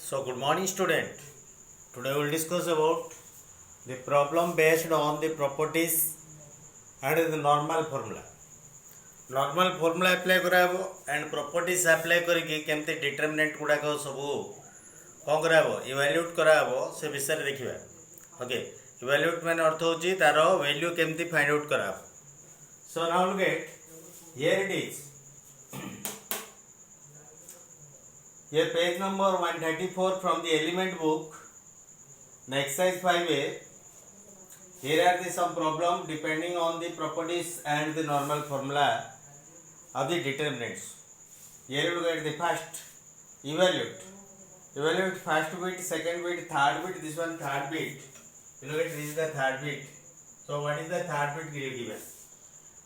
So good morning student. Today we will discuss about the problem based on the properties and the normal formula. Normal formula apply कराबो and properties apply करके केमते determinant गुड़ा को सबू कौन कराबो evaluate कराबो से विषय देखिबा. Okay, evaluate माने अर्थ होची तारो value केमते find out कराबो. So now look at here it is. Here page number 134 from the element book. The exercise 5a. Here are the some problem depending on the properties and the normal formula of the determinants. Here you look at the first evaluate. Evaluate first bit, second bit, third bit. This one third bit. You look at this is the third bit. So what is the third bit given?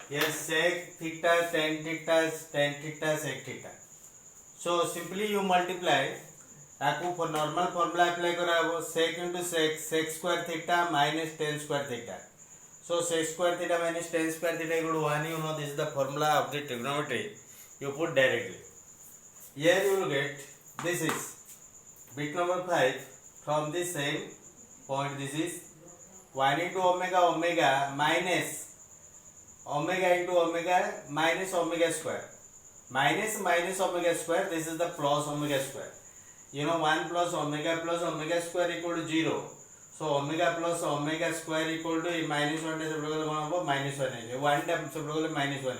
Here sec theta, tan theta, sec theta. So simply you multiply आपको for normal formula apply कराबो sec into sec square theta minus tan square theta. So sec square theta minus tan square theta equal to 1. You know this is the formula of the trigonometry. You put directly. Here you will get this is bit number 5 from the same point. This is 1 into omega minus omega into omega minus omega square. Minus omega square, this is the plus omega square. You know 1 plus omega square equal to 0. So omega plus omega square equal to minus 1 minus 1 1 minus 1.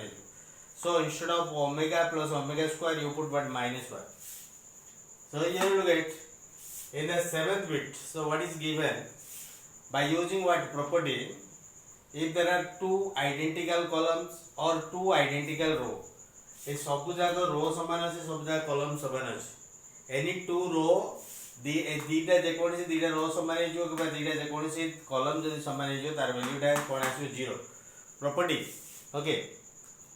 So instead of omega plus omega square you put what minus 1. So here you get in the 7th bit. So what is given by using what property? If there are two identical columns or two identical rows, ये सब जाक रो समान अच्छे सब जाक column समान अच्छे any two रो दीटा जेकोसी दीटा रो समान हो कि दीटा जेकोसी कॉलम जदि समान हो तार वैल्यूटा कोन आसो 0 प्रॉपर्टी. ओके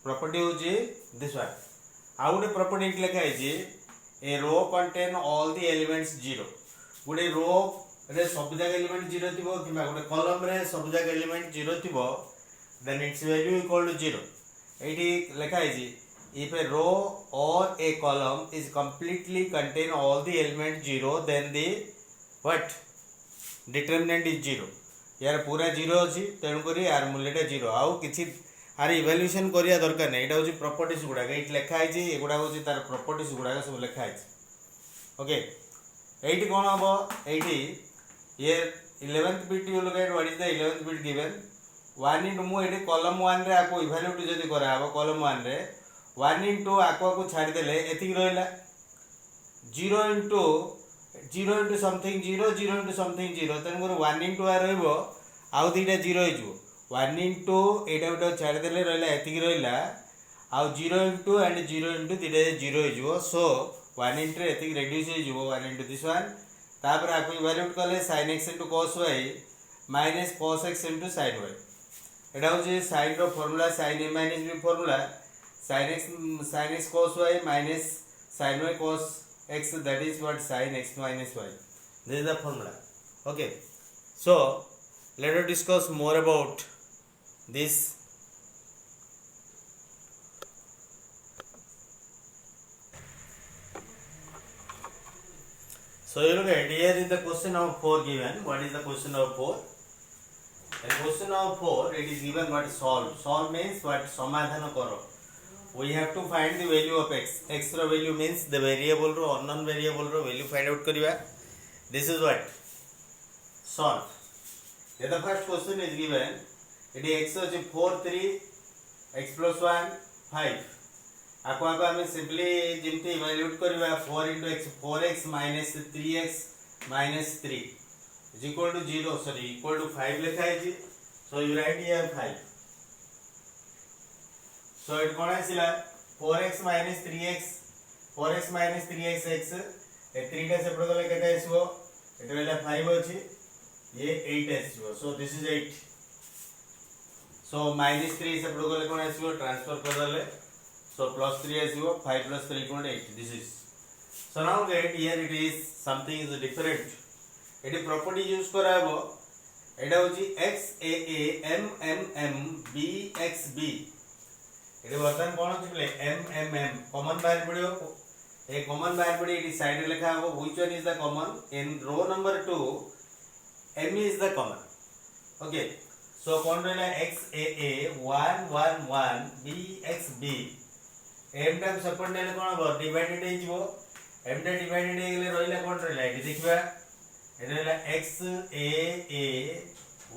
प्रॉपर्टी होची दिस वन आउ गोटे प्रॉपर्टी लिखा है ए रो कंटेन ऑल द एलिमेंट्स 0. गोटे रो रे सब जाक एलिमेंट 0 थिबो किबा गोटे कॉलम रे सब जाक एलिमेंट 0 थिबो then its value equal to 0. एठी लिखा है if a row or a column is completely contain all the elements 0, then the what determinant is 0. यार पूरा 0 अछि तेणु करी यार मूल्यटा 0 आउ किछि आर इवैल्यूएशन करिया दरकार नै. एटा होछि प्रॉपर्टीज गुडा एट लेखा है जे एगुडा होछि तार प्रॉपर्टीज गुडा सब लेखा है. ओके एटी कोन हबो एटी ये 11th bit you look at what is the 11th bit given 1 into मु एटी कॉलम 1 रे आपको इवैल्यूएट जदी करा हबो कॉलम 1 रे 1 into aqua को छाड़ देले एतिक रहला 0 into something 0 into something 0 तन को 1 into आ रहबो आउ दीटा 0 हो जो 1 into एटा उटा छाड़ देले रहला एतिक रहला आउ 0 into and 0 into दीटा 0 हो जो. सो 1 into एतिक रिड्यूस हो जो 1 into this one तापर आपको इवैल्यूएट करले sin x into cos y minus cos x into sin y. एटा हो जे sin रो formula sin a minus b formula sin x cos y minus sin y cos x, that is what sin x minus y. This is the formula. Okay, so let us discuss more about this. So you look at here is the question number 4 given. What is the question number 4? And question number 4 it is given what solve. Solve means what samadhana karo. We have to find the value of x. X ro value means the variable ro unknown variable ro value find out kariba. This is what solve. Here the first question is given. It is x is 4 3 x plus 1 5. आपको हमें simply जिमते evaluate करिबा 4 into x 4x minus 3x minus 3 is equal to 0. Sorry, equal to 5 लिखा है जी. So you write here 5. So it कौन आसिला 4x minus 3x 4x minus 3x x ए 3 टा separate गले केटा आसीबो एटा वेला 5 अछि ये 8 आसीबो. So this is 8. So minus 3 separate गले कौन आसीबो ट्रांसफर कर दले सो plus 3 आसीबो 5 plus 3 equal to 8. This is so now get here it is something is different. Eighty property use कराबो एटा होची x a a m m m b x b. ये बर्तन कौन होती है m m m कॉमन बाहर पड़ियो A common variable it is side lekha habo. Which one is the common? In row number 2, m is the common. Okay. So कौन रहला x a a 1 1 1 b x b. m time separate नेले कोन हबो divided हे जिवो. m टा divided हे गेले रहला कोन रहला eighty देखिबा. ए रहला x a a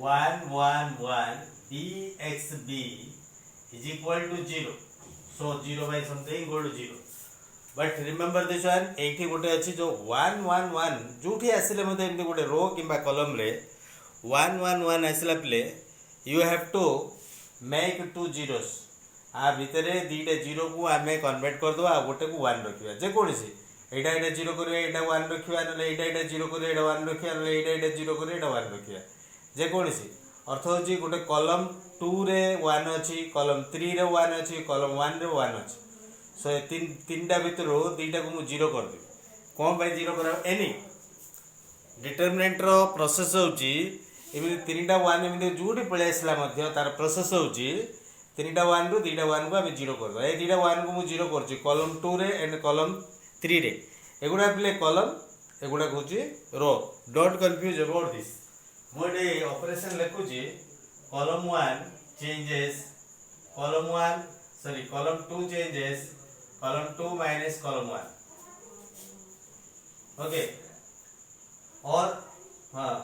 1 1 1 b x b is equal to 0. So 0 by something equal to 0. But remember this one, एठी गोटे अछि जो 1 1 1 जोठी आसिले मते एमते गोटे रो किबा कॉलम रे 1 1 1 आसिला प्ले you have to make two zeros. आ भितरे दीटा जीरो को आमे कन्वर्ट कर दो आ गोटे को 1 रखिबा जे कोनसी एटा एटा जीरो करे एटा 1 रखिबा नले एटा एटा जीरो करे एटा 1 रखिबा नले एटा एटा जीरो करे एटा 1 रखिबा जे कोनसी अर्थ होची गोटे कॉलम 2 रे 1 अछि कॉलम 3 रे 1 अछि कॉलम 1 रे 1 अछि. सो तीनटा भितर दीटा को मु जीरो कर दे कौन भाई जीरो करा एनी डिटरमिनेंट रो प्रोसेस होची एमि तीनटा 1 एमि जोडी पळे आसला मध्ये तार प्रोसेस होची तीनटा 1 रु दीटा 1 को हम जीरो कर दो ए दीटा 1 को मु जीरो करची कॉलम 2 रे एंड कॉलम 3 रे एगुडा प्ले कॉलम एगुडा होची row. Don't confuse about this. मोडे ऑपरेशन लिखुची column 1 changes column 1 sorry column 2 changes column 2 minus column 1. Okay. और हाँ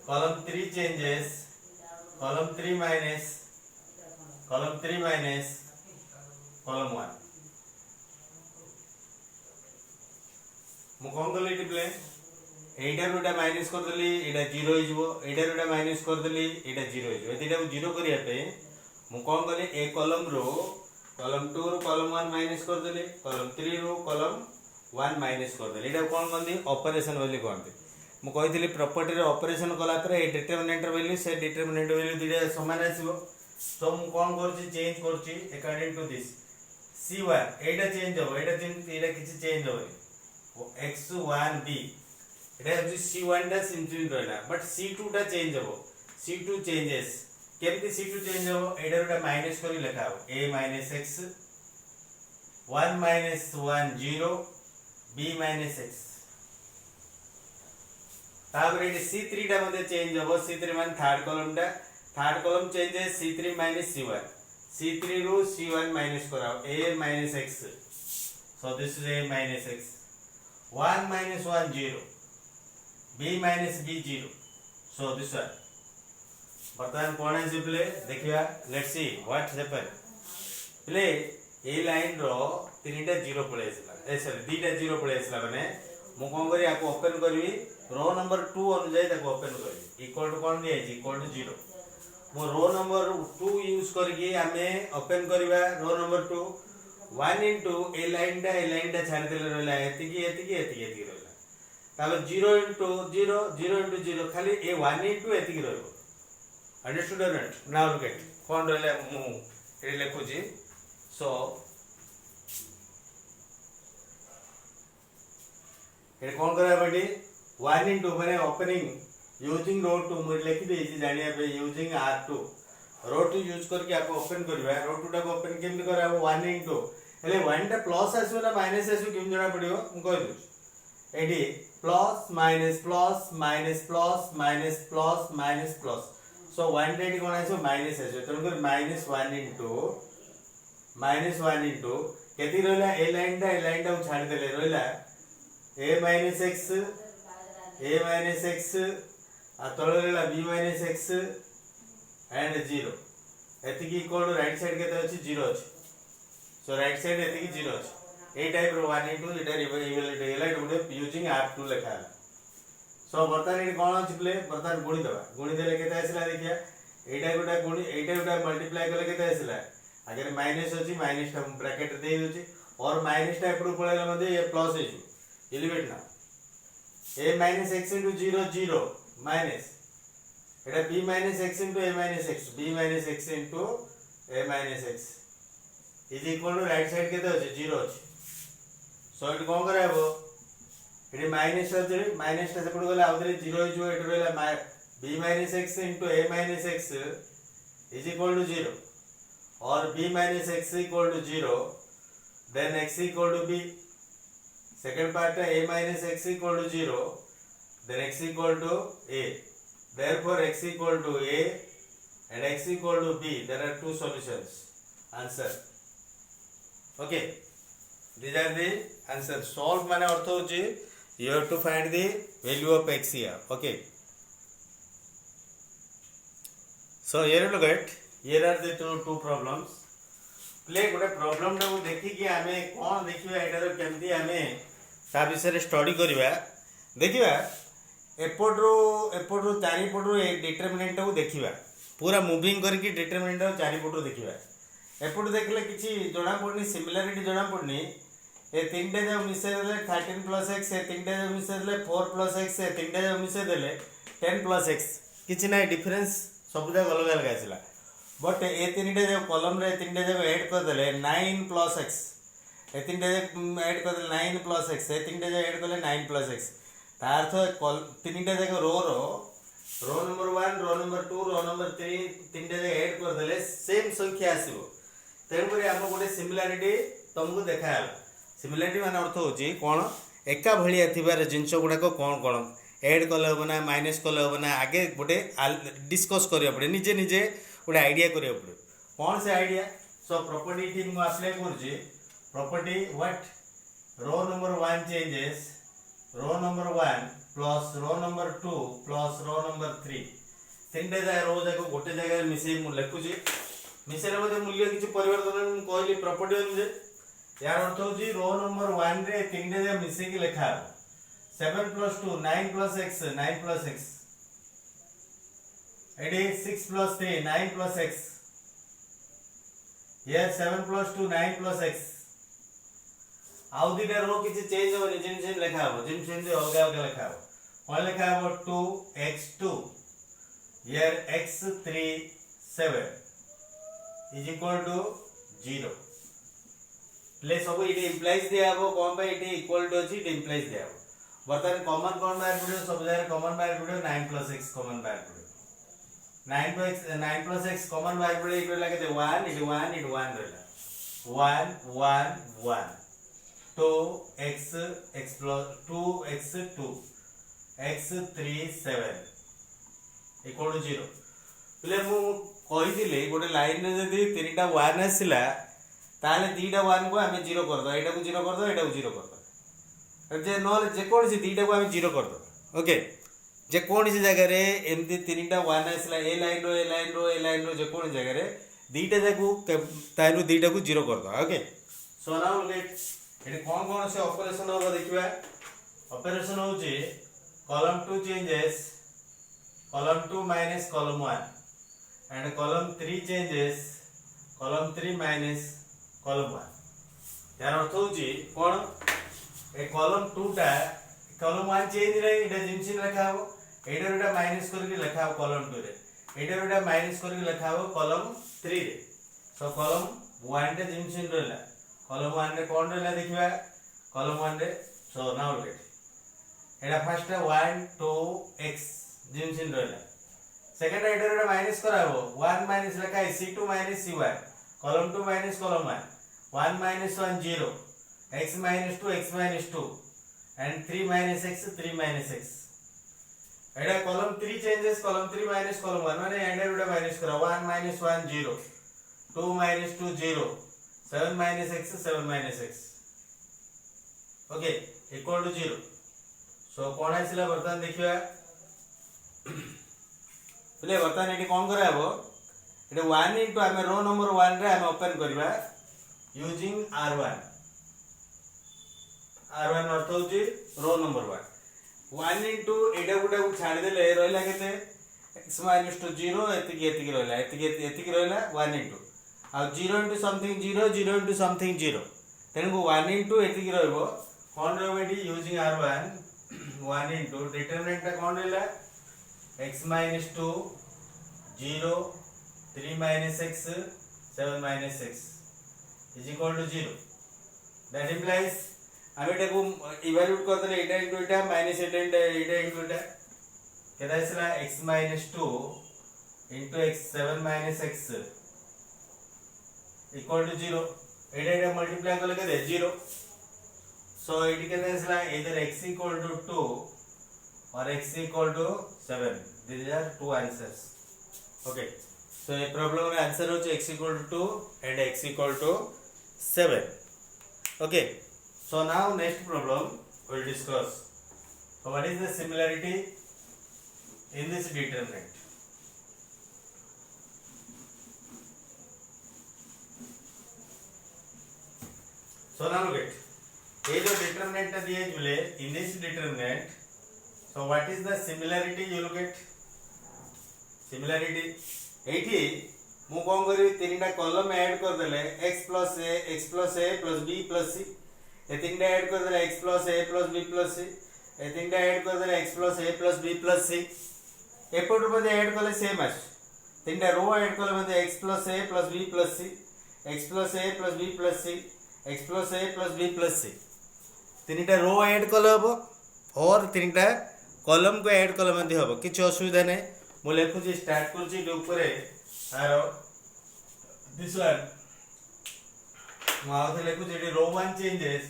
column 3 changes column 3 minus column 1. मु कौन कली टिप्ले एटा रुटा माइनस कर देली एटा 0 हो जिवो एटा रुटा माइनस कर देली एटा 0 हो जिवो एटा 0 करिया पे मु कौन कली ए column row column 2 row column 1 minus कर देले कॉलम 3 रो कॉलम 1 माइनस कर देले एटा कोन कोन ऑपरेशन वाली कोनते मु कहितली प्रॉपर्टी रे ऑपरेशन कला पर ए डिटरमिनेंट वैल्यू से डिटरमिनेंट वैल्यू दिले समान आसीबो. सो मु कोन करछि चेंज करछि according to this c1 Etah change हो एटा किछि चेंज हो x1 b एटा c1 दा सिंपल रहला बट c2 दा चेंज हो c2 चेंजेस केमती c2 चेंज हो एडा रुटा माइनस करी लिखा हो a minus x 1 minus 1 0 b minus x तापर एडी c3 टा मध्ये चेंज हो c3 मान third column changes c3 minus c1 c3 रो c1 माइनस कराओ a minus x. So this is a minus x 1 minus 1 0 b minus b 0. So this one बर्तमान कौन है प्ले देखिया लेट्स सी व्हाट हैपन प्ले ए लाइन रो तीनटा zero पळे आसला ए सॉरी दीटा जीरो पळे आसला माने मु कोन करी आको ओपन करबी रो नंबर 2 अनुसार ताको ओपन करबी इक्वल टू कोन दिया इक्वल टू 0 मु रो नंबर 2 यूज करके हमें ओपन करबा रो नंबर 2 1 इनटू ए लाइन टा छाड़ देले रहला एतिकी रहला तापर 0 इनटू 0 0 इनटू 0 खाली ए 1 इनटू एतिकी रहबो. Understood or not? Now look at कौन रहले मु ए लिखुची. सो ए कौन करा बेटी 1 इनटू माने ओपनिंग यूजिंग रो 2 मु लिखि देछि जानिया पे यूजिंग r2 रो 2 यूज करके आपको ओपन करबा रो 2 टा को ओपन केम करा 1 इनटू हेले 1 टा प्लस आसो ना माइनस आसो केम जणा पडियो मु कहि दउ एडी plus minus plus minus plus minus plus minus plus. So 1 रेडी कोन आसो माइनस आसो तनो माइनस 1 इनटू केती रहला ए लाइन टा छाड़ देले रहला a minus x आ तळ रहला b minus x एंड 0 एतिकी इक्वल राइट साइड केते अछि 0 अछि. सो राइट साइड एतिकी 0 अछि ए टाइप रो 1 इनटू एटा इवैल्यूएट हेला एटा यूजिंग r2 लिखा. सो बर्तमान ये कोन अछि प्ले बर्तमान गुणी देले केते आसिला देखिया एटा गोटा मल्टीप्लाई करले केते आसिला आगे माइनस अछि माइनस टा ब्रैकेट दे दोछि और माइनस टा एपडू पळेला मध्ये ये प्लस हेजु एलिवेट ना a minus x into 0 0 minus Etah b minus x into a minus x b minus x into a minus x is equal to right side केते अछि 0 अछि. सो इट कोन कराबो eighty minus टा सेपड गले आउदरे 0 हो जो एटो रहला b minus x into a minus x is equal to 0 और b minus x equal to 0 then x equal to b second part a minus x equal to 0, then x equal to a, therefore x equal to a and x equal to b. There are two solutions. Answer. Okay, these are the answers. Solve mane artha hochi you have to find the value of x here. Okay, so here you look at, here are the two problems. Play गोटे problem टा देखी कि आमे कौन देखिबा एटार केमती आमे ता विषय स्टडी करिबा. देखिबा एपटरो चारिपटरो ए डिटरमिनेंट को देखिबा, पूरा मूविंग करके डिटरमिनेंट को चारिपटरो देखिबा. एपट देखले किछि जणा पड़नी, सिमिलरिटी जणा पड़नी. ए तीनटे जो मिसे देले 13 प्लस x, ए तीनटे जो मिसे देले 4 प्लस x, ए तीनटे जो मिसे देले 10 प्लस x. किछि ना डिफरेंस सब जगह अलग अलग आसिला. बट ए तीनटे जो कॉलम रे तीनटे जो ऐड कर देले 9 प्लस x, ए तीनटे जो ऐड कर देले 9 प्लस x, ए तीनटे जो ऐड करले 9 प्लस x. तार अर्थ तीनटे जो row number 1, row number 2, row number 3 तीनटे जो ऐड कर देले सेम संख्या आसीबो. तेन करी हम गोटे सिमिलरिटी तुमको देखाला. सिमिलरिटी मान अर्थ होची कोन एका भलिया थिबार जिंस गुडा को कोन कोन ऐड कले हो ना, माइनस कले हो ना, आगे गोटे डिस्कस करिया पड़े, निजे निजे गोटे आइडिया करिया पड़े. कौन से आइडिया? सो प्रॉपर्टी ठीक मु अप्लाई करछि. Property what? Row number 1 changes row number 1 plus row number 2 plus row number 3. तीनटे जाय रो जाको गोटे जगह मिसे मु लिखुछि. मिसेले मध्ये मूल्य किछि परिवर्तन मु कहली प्रॉपर्टी अनुजे. यार अर्थ होछि रो नंबर 1 रे तीनटे जाय मिसे कि लिखा 7 plus 2 9 plus x, 9 plus x. It is 6 plus 3 9 plus x. Here 7 plus 2 9 plus x. आउ दिटा रो किछि चेंज होबनी, जिन जिन लिखा हो जिन जिन अलग अलग लिखा हो. कोन लिखा हो 2x2. Here x3 7 is equal to 0. Play सब इट इंप्लाइज दिया हो कोन पे इट इक्वल टू अछि, इट इंप्लाइज दिया हो. बर्तन कॉमन कोन बाहर पड़ो, सब जगह कॉमन बाहर पड़ो 9 plus x कॉमन बाहर पड़ो. 9 plus x कॉमन बाहर पड़े इक्वल लागे 1 इट 1 इट 1 रहला 1 1 1 2x x plus 2x 2 x 3 7 equal to 0. Play मु कहि दिले गोटे लाइन रे जदी तीनटा 1 आसिला ताले दीटा 1 को हमें 0 कर दो, एटा को 0 कर दो, एटा को 0 कर दो. जे नॉलेज जे कोन सी दीटा को हमें 0 कर दो. ओके, जे कौन सी जगह रे एमती तीनटा 1 आसला ए लाइन रो जे कौन जगह रे दीटा जाकू ताइनु दीटा को 0 कर दो. Okay, so now let eighty कौन से ऑपरेशन होबो देखिबा. ऑपरेशन होची column 2 changes column 2 minus column 1 and column 3 changes column 3 minus column 1. यार अर्थ होची कोन ए कॉलम 2 टा कॉलम 1 चेंज रे इटा जिनसिन रखा हो, एटा रोटा माइनस करके लिखा हो कॉलम 2 रे, एटा रोटा माइनस करके लिखा हो कॉलम 3 रे. सो कॉलम 1 टे जिनसिन रहला, कॉलम 1 रे कोन रहला देखिबा कॉलम 1 रे. सो नाउ लेट एटा फर्स्ट 1 2 x जिनसिन रहला. सेकंड एटा रोटा माइनस कराबो 1 माइनस लिखा है c2 minus c1, column 2 minus column 1 1 minus 1 0 x minus 2 x minus 2 and 3 minus x 3 minus x. एडा column 3 changes column 3 minus column 1 माने एडा रोटा माइनस करा 1 minus 1 0 2 minus 2 0 7 minus x 7 minus x. Okay, equal to 0. So कोन आइसिला बर्तन देखिबा. Play बर्तन एटी कोन कराबो एटा 1 इनटू हम रो नंबर 1 रे हम ओपन करबा यूजिंग r1. r1 अर्थ होची रो नंबर 1 1 इनटू एटा गुटा को छाड़ देले रहला केते x minus 2 0 एतिकी रहला एतिकी रहला 1 इनटू आ 0 इनटू समथिंग 0 0 इनटू समथिंग 0. तेन को 1 इनटू एतिकी रहबो कोन रहबो eighty using r1 1 into determinant ता कोन रहला x minus 2 0 3 minus x 7 minus x is equal to 0. That implies हम एटा को इवैल्यूएट कर देले एटा इनटू एटा माइनस एटा इनटू एटा केदा आसला x minus 2 into x 7 minus x equal to 0. Etah Etah multiply करले केदे 0. So it can either x equal to 2 or x equal to 7. These are two answers. Okay. So a problem answer is x equal to 2 and x equal to 7. Okay. So now next problem we will discuss. So what is the similarity in this determinant? So now look at ये जो determinant दिए जुले in this determinant. So what is the similarity? You look at similarity. एठी मु कोन करी तीनटा column add कर देले x plus a plus b plus c ए तीनटा ऐड कर देले x plus a plus b plus c ए तीनटा ऐड कर देले x plus a plus b plus c एपट मध्ये ऐड करले सेम आस तीनटा रो ऐड करले मध्ये x plus a plus b plus c x plus a plus b plus c x plus a plus b plus c तीनटा रो add करले हबो और तीनटा कॉलम को ऐड करले मध्ये हबो किछ असुविधा नै मु लिखुची स्टार्ट करूची ऊपर आरो दिस वन माउथ लिखुची एटी row 1 changes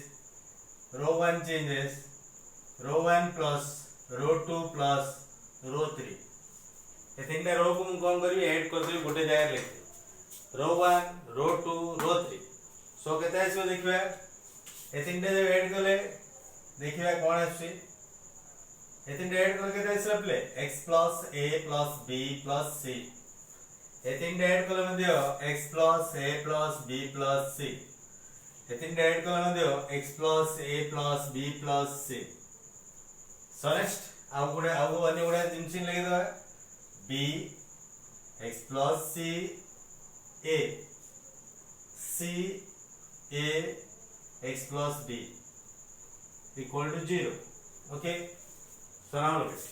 row 1 plus row 2 plus row 3 ए तीनटा रो को मु कोन करी ऐड कर देबी गोटे जगह लिखि रो 1 रो 2 रो 3 सो केते आसीबो देखिबा ए तीनटा जे ऐड करले देखिबा कोन आसी ए तीनटा ऐड करके केते आसीबा प्ले x plus a plus b plus c ए तीनटा ऐड करले मध्ये x plus a plus b plus c ए तीनटा ऐड करले मध्ये x plus a plus b plus c so next आउ गुडे आउ अन्य गुडे जिंसिन लगे दो b x plus c a c a x plus b equal to 0. Okay, so now look at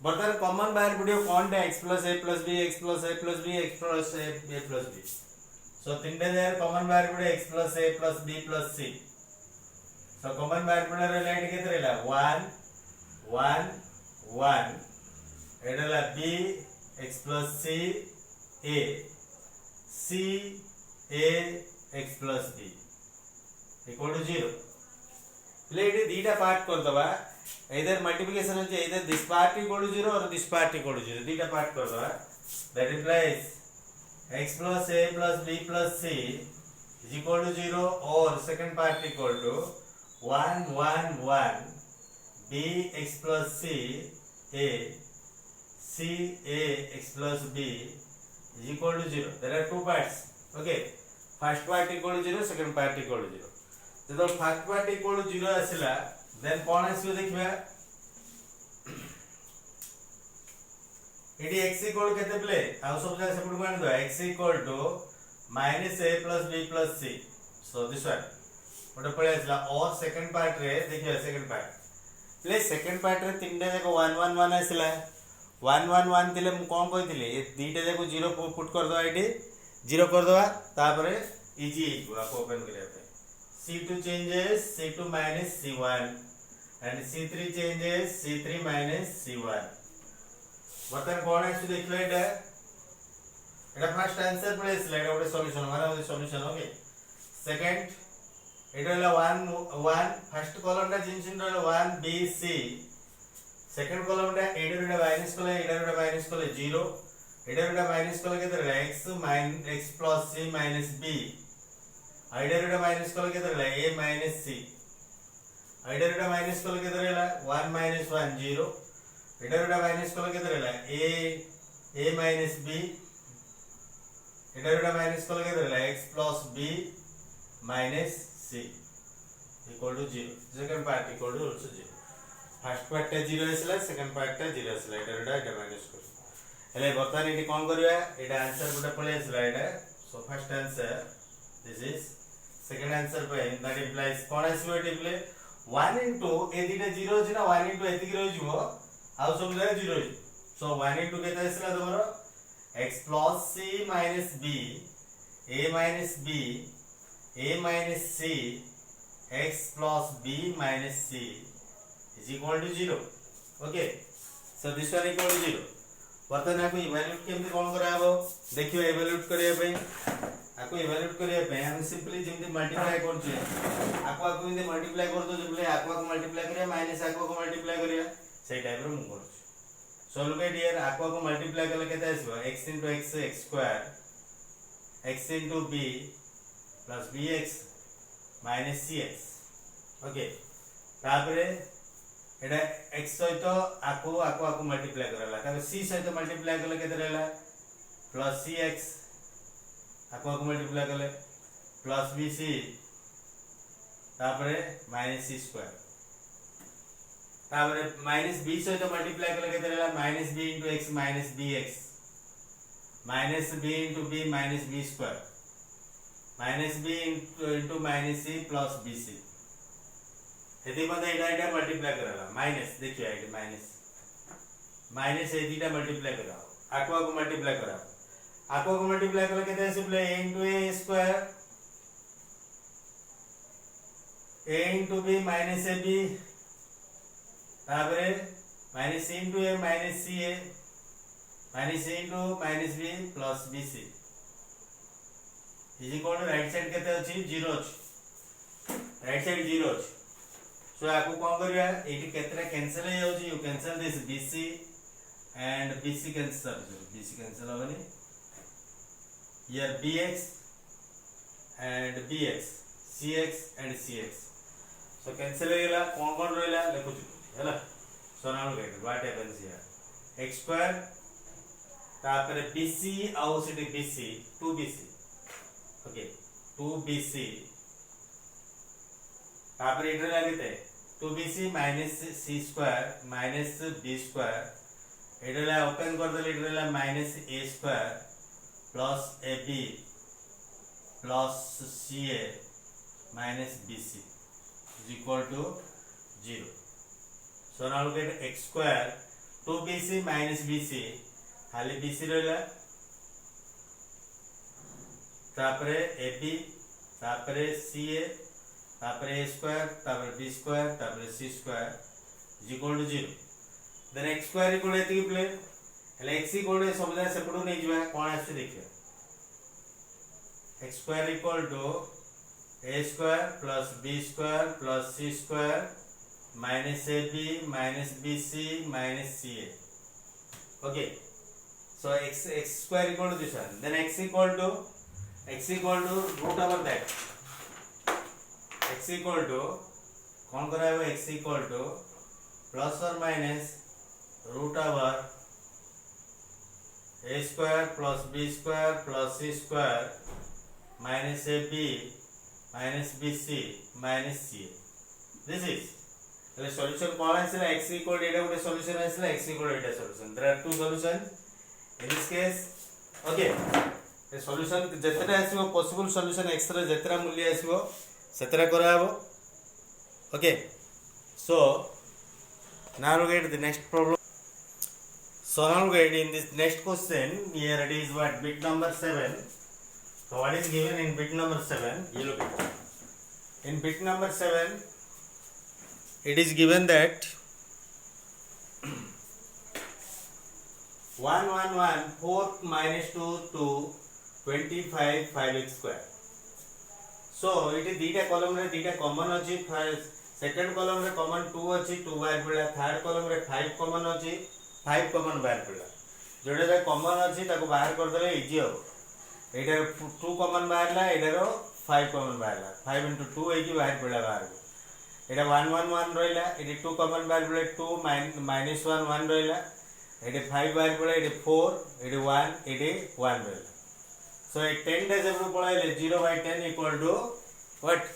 बर्तन कॉमन बाहर पड़ियो कौन है x plus a plus b x plus a plus b x plus a plus b so तीनटा जगह common बाहर पड़े x plus a plus b plus c so common बाहर पड़े रहला एटी केते रहला 1 1 1 एडला b x plus c a c a x plus b equal to 0 ले एटी दीटा पार्ट कर दबा either multiplication is either this part equal to 0 or this part equal to 0 dita part kar do that implies x plus a plus b plus c is equal to 0 or second part equal to 1 1 1 b x plus c a c a x plus b is equal to 0 there are two parts okay first part equal to 0 second part equal to 0 जब first part equal to 0 आसिला then कोन आसीबो देखिबा एडी x equal केते प्ले आ सब जगह सेपट मान दो x equal to -a + b + c so this one ओटा पळे आसिला और सेकंड पार्ट रे देखिबा सेकंड पार्ट प्ले सेकंड पार्ट रे तीनटा जाको 1 1 1 आसिला 1 1 1 तिले मु कोन कहितले ए दीटा जाको 0 पुट कर दो एडी 0 कर दवा तापरे इजी आपको ओपन करिया पे C2 changes C2 minus C1 and C3 changes C3 minus C1 बर्तन कोन है देखले एटा फर्स्ट आंसर पड़े स्लाइड ओटे सॉल्यूशन माने ओटे सॉल्यूशन ओके सेकंड एटा हला 1 1 फर्स्ट कॉलम टा जिनसिन रहला 1 b c सेकंड कॉलम टा एटा माइनस कोले एटा माइनस कोले 0 एटा माइनस कोले केते रहला x plus c minus b either minus कोल केते रहला a minus c either minus कोल केते रहला 1 minus 1 0 इडर माइनस कोल केते रहला a minus b either minus कोल केते रहला x plus b minus c equal to 0 second part equal to also 0 first part टा 0 आसला सेकंड पार्ट टा 0 आसला इडर माइनस कोल हेले बर्तन एटी कोन करबा एटा आंसर गुटा पळे आसला एटा so first answer this is second answer by that implies कोन आसीबो एटी प्ले 1 into ए दिटा 0 अछि ना 1 into एति रहि जिवो आउ सब जगह 0 अछि सो 1 into केते आसला तमरो x plus c minus b a minus b a minus c x plus b minus c is equal to 0 okay so this one equal to 0 बर्तन आपको इवैल्यूएट केमती कोन करा हबो देखियो इवैल्यूएट करिया पे आपको इवैल्यूएट करिया पे हम सिंपली जेमती मल्टीप्लाई करछे आपको इनदे मल्टीप्लाई कर दो जेमले आपको मल्टीप्लाई करिया माइनस आपको मल्टीप्लाई करिया सेही टाइप रो मु करछ सो लुक एट हियर आपको मल्टीप्लाई करले केते आसीबो x x x square x b plus bx minus cx okay तापरे एटा x सहित आको मल्टीप्लाई करला तापर c सहित मल्टीप्लाई करले केते रहला प्लस cx आको मल्टीप्लाई करले प्लस bc तापरे माइनस c स्क्वायर तापरे माइनस b सहित मल्टीप्लाई करले केते रहला minus b into x minus bx minus b into b minus b square minus b into minus c plus bc यदि मत एटा मल्टीप्लाई करला माइनस देखिए एटा माइनस ए दीटा मल्टीप्लाई कराओ आको मल्टीप्लाई कराओ आको मल्टीप्लाई करले केते simply a into a square a into b minus ab तापरे minus c into a minus ca minus c into minus b plus bc is equal to right side केते अछि 0 अछि राइट साइड 0 अछि सो आपको कोन करिया eighty केतरा cancel हो जाउची you cancel this bc and bc cancel होबनी here bx and bx cx and cx so cancel होइला कोन रहला लिखु हैला so now get what happens here x square तापर bc आउ सिटी bc 2bc ओके 2bc तापर इधर लागते 2bc minus c square minus b square इधर ला ओपन कर दले इधर ला minus a square plus ab plus ca minus bc is equal to 0 so now look at x square 2bc minus bc खाली bc रहला तापरे ab तापरे ca तापरे a square तापरे b स्क्वायर तापरे c square is equal to 0 then x square equal एति प्ले हेले x इक्वल टू सब जगह सेपटो नै जिवा कोन आछे देखियो x square equal to a square plus b square plus c square minus ab minus bc minus ca okay so x square equal to this one then x equal to root over that x equal to कौन कराएगा x equal to plus or minus root over a square plus b square plus c square minus ab minus bc minus ca this is the solution कौन आइसला x equal to एटा गोटे solution आइसला x equal to Etah solution there are two solutions in this case okay the solution जेतरा आसीबो possible solution x रे जेतरा मूल्य आसीबो सेतरा कराबो okay so now look at the next problem so now look at in this next question here it is what bit number 7 so what is given in bit number 7 you look at in bit number 7 it is given that 1 1 1 4 minus 2 2 25 5x square so इटे दीटा column रे दीटा common अछि second column रे common 2 अछि 2 बाहर पड़ला third column रे 5 common अछि 5 common बाहर पड़ला जोडे रे कॉमन अछि ताको बाहर कर देले इजी हो एटा 2 कॉमन बाहरला एटारो 5 कॉमन बाहरला 5 into 2 एकी बाहर पड़ला बाहर एटा 1 1 1 रहला एटी 2 कॉमन बाहर पड़ले 2 minus 1 1 रहला एटी 5 बाहर पड़ले एटी 4 एटी 1 एटी 1 रहला so 10 days एबो पळाइले 0 by 10 equal to what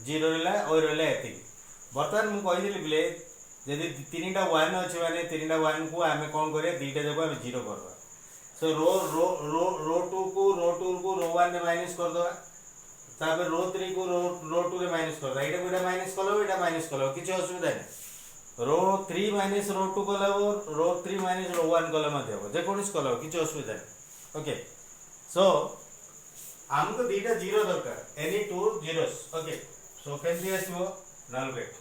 0 रहला और रहला एति बर्तमान मु कहि दिली प्ले जदि तीनटा 1 अछि माने तीनटा 1 को हमें कोन करे दीटा जको हम 0 करबा सो रो 2 को रो 1 रे माइनस कर दवा तापर रो 3 को रो 2 रे माइनस कर दवा एटा कोटा माइनस कलो एटा माइनस कलो किछ असुविधा नै रो 3 माइनस रो 2 कलो रो 3 माइनस रो 1 कलो मध्ये हो जे कोनिस कलो किछ असुविधा नै ओके सो हमको दीटा 0 दरकार any two zeros okay so केमती आसीबो नल गेट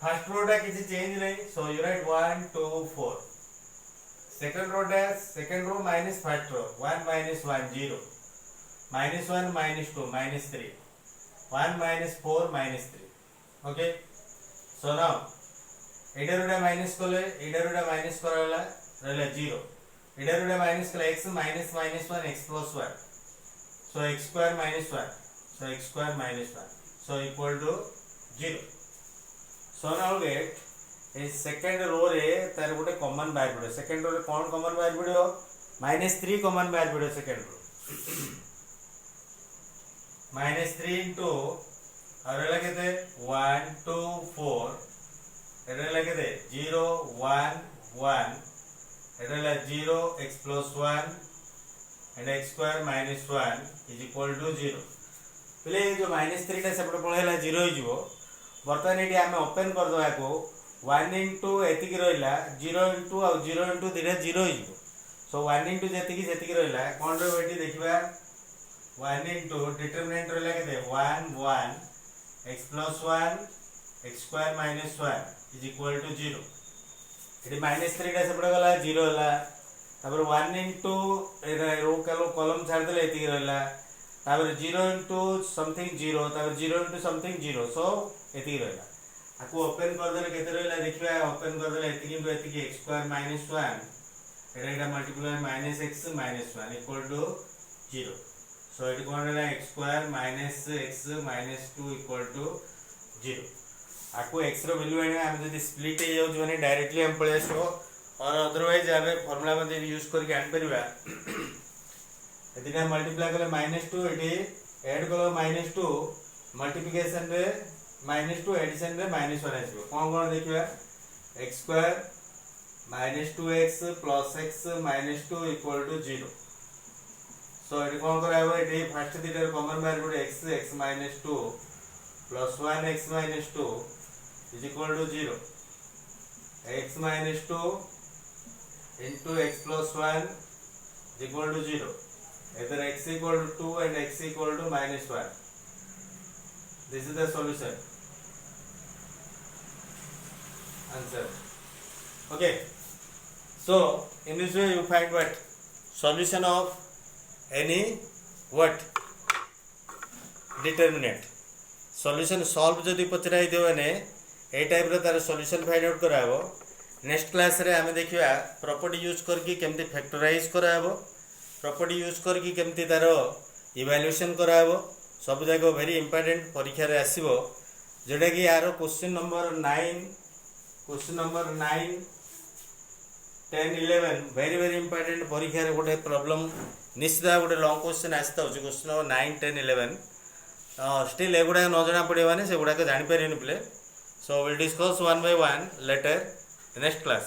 फर्स्ट रोटा किसी चेंज नहीं so you right 1 2 4 second row dash, second row minus first row, 1 minus 1 0, minus 1 minus 2 minus 3, 1 minus 4 minus 3. Okay, so now Etah रुडा minus कले एटा रुडा minus कराला रहला 0, एटा रुडा minus कले x minus minus 1 x plus 1, so x square minus 1, so x square minus 1, so equal to 0. So now get A second row रे तार गोटे common बाहर पड़े, second row रे कौन कॉमन बाहर पड़ो, -3 कॉमन बाहर पड़ो सेकंड रो, -3 इनटू और रहला केते 1 2 4, एटा रहला केते 0 1 1, एटा रहला 0 x plus 1 and x square minus 1 is equal to 0. पहले जो -3 टा सेपटे पळेला 0 हो जिवो, बर्तमान एटी हमें ओपन कर दवा को 1 into एतिकी रहिला 0 into और 0 into दिने 0 हो जिवो, सो 1 into जेतिकी रहिला कोन रो एटी देखिबा 1 into डिटरमिनेंट रहिला केते 1 1 x plus 1 x square minus 1 is equal to 0. Eighty -3 टा सेपटे गला 0 होला, तापर 1 into रो कॉलम छाड़ देले एतिकी रहिला, तापर 0 into something 0, तापर 0 into something 0, सो एतिकी रहिला आको ओपन कर देले केते रहिला देखिबा, ओपन कर देले एतिकी into एतिकी x square minus 1 एटा multiply minus x minus 1 equal to 0. सो एटी कोन रहला x square minus x minus 2 equal to 0. आको x रो वैल्यू आने हम जदी स्प्लिट हे जाउ माने डायरेक्टली हम पळे आसो, और अदरवाइज आबे फार्मूला मध्ये यूज करके आन परिबा, एतिना मल्टीप्लाई करले -2 एटी ऐड करलो -2 मल्टीप्लिकेशन रे -2 एडिशन रे -1 आसीबो, कोन देखिबा x square minus 2x plus x minus 2 equal to 0. सो एटी कोन कराबो, एटी फर्स्ट दिटर कॉमन बाहर पड़े x minus 2 plus 1 x minus 2 is equal to 0. x minus 2 into x plus 1 is equal to 0. Either x equal to 2 and x equal to -1. This is the solution. Answer. Okay. So in this way you find what solution of any what determinant. Solution solve जदि पचराई देव ने ए type रो तार solution find out कराबो. Next class रे हमें देखिया property use करके केमती factorise कराबो, प्रॉपर्टी यूज करके केमती तार इवैल्यूएशन कराबो, सब जाक वेरी इंपोर्टेंट परीक्षा रे आसीबो, जेटा कि यार question number 9 10 11 very very important परीक्षा रे गोटे प्रॉब्लम निश्चित गोटे लॉन्ग क्वेश्चन आस्ता हो क्वेश्चन नंबर 9 10 11 स्टिल एगुड़ा न जना पड़े से गुड़ाक जापर पे. So will discuss one by one later next class.